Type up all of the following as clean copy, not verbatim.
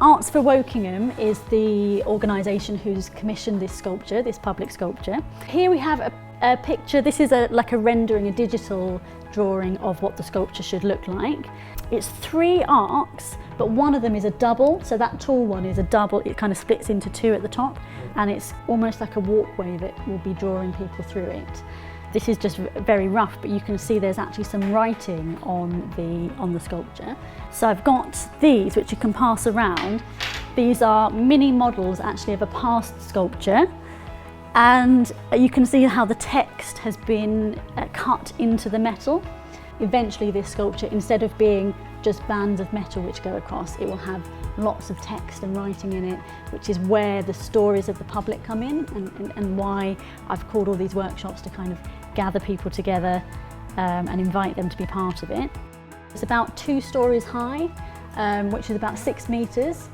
Arts for Wokingham is the organisation who's commissioned this sculpture, this public sculpture. Here we have a picture. This is like a rendering, a digital drawing of what the sculpture should look like. It's 3 arcs, but one of them is a double, so that tall one is a double. It kind of splits into 2 at the top, and it's almost like a walkway that will be drawing people through it. This is just very rough, but you can see there's actually some writing on the sculpture. So I've got these, which you can pass around. These are mini models actually of a past sculpture, and you can see how the text has been cut into the metal. Eventually this sculpture, instead of being just bands of metal which go across, it will have lots of text and writing in it, which is where the stories of the public come in, and why I've called all these workshops to kind of gather people together and invite them to be part of it. It's about 2 stories high, which is about 6 metres,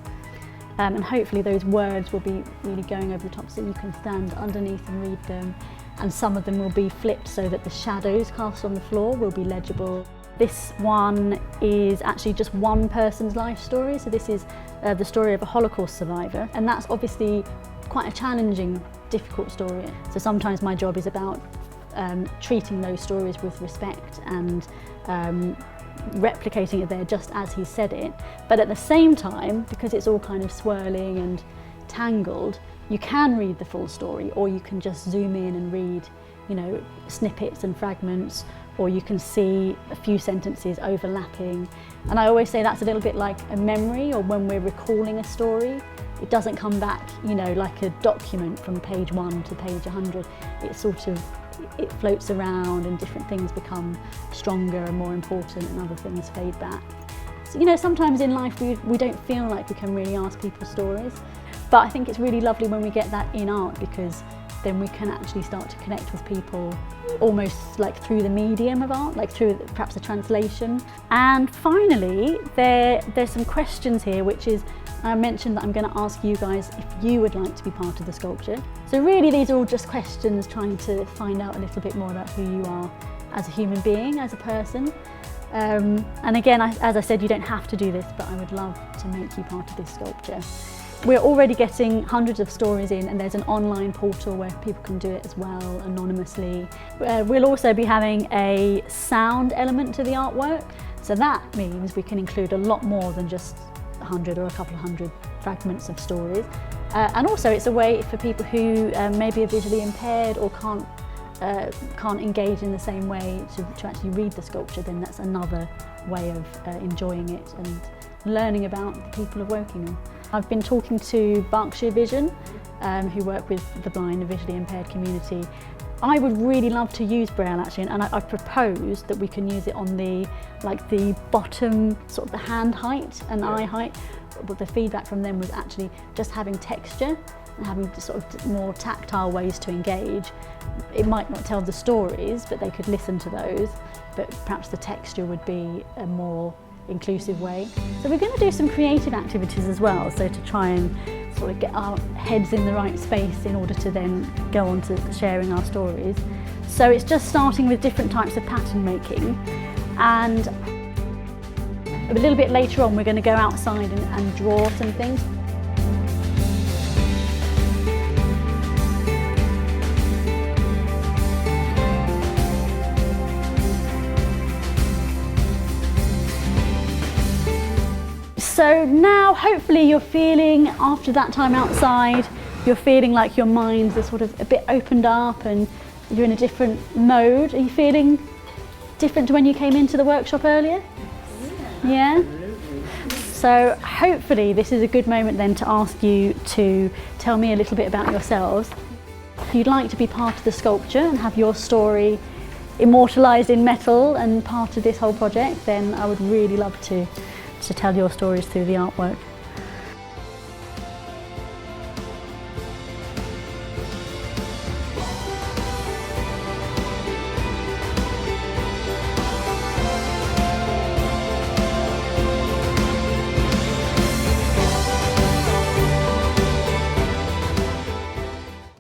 and hopefully those words will be really going over the top so you can stand underneath and read them, and some of them will be flipped so that the shadows cast on the floor will be legible. This one is actually just one person's life story, so this is the story of a Holocaust survivor, and that's obviously quite a challenging, difficult story. So sometimes my job is about treating those stories with respect and replicating it there just as he said it, but at the same time, because it's all kind of swirling and tangled, you can read the full story, or you can just zoom in and read, you know, snippets and fragments, or you can see a few sentences overlapping. And I always say that's a little bit like a memory, or when we're recalling a story, it doesn't come back, you know, like a document from page 1 to page 100. It floats around, and different things become stronger and more important, and other things fade back. So, you know, sometimes in life we don't feel like we can really ask people stories, but I think it's really lovely when we get that in art, because then we can actually start to connect with people almost like through the medium of art, like through perhaps a translation. And finally, there's some questions here, which is, I mentioned that I'm going to ask you guys if you would like to be part of the sculpture. So really these are all just questions trying to find out a little bit more about who you are as a human being, as a person. And again, as I said, you don't have to do this, but I would love to make you part of this sculpture. We're already getting hundreds of stories in, and there's an online portal where people can do it as well, anonymously. We'll also be having a sound element to the artwork, so that means we can include a lot more than just 100 or a couple of 100 fragments of stories. And also it's a way for people who maybe are visually impaired or can't engage in the same way to actually read the sculpture. Then that's another way of enjoying it and learning about the people of Wokingham. I've been talking to Berkshire Vision, who work with the blind and visually impaired community. I would really love to use Braille actually, and I've proposed that we can use it on the bottom, sort of the hand height and eye height. But the feedback from them was actually just having texture and having sort of more tactile ways to engage. It might not tell the stories, but they could listen to those, but perhaps the texture would be a more inclusive way. So we're going to do some creative activities as well, so to try and sort of get our heads in the right space in order to then go on to sharing our stories. So it's just starting with different types of pattern making, and a little bit later on we're going to go outside and draw some things. So now hopefully you're feeling, after that time outside, you're feeling like your minds are sort of a bit opened up and you're in a different mode. Are you feeling different to when you came into the workshop earlier? Yeah? So hopefully this is a good moment then to ask you to tell me a little bit about yourselves. If you'd like to be part of the sculpture and have your story immortalised in metal and part of this whole project, then I would really love to tell your stories through the artwork.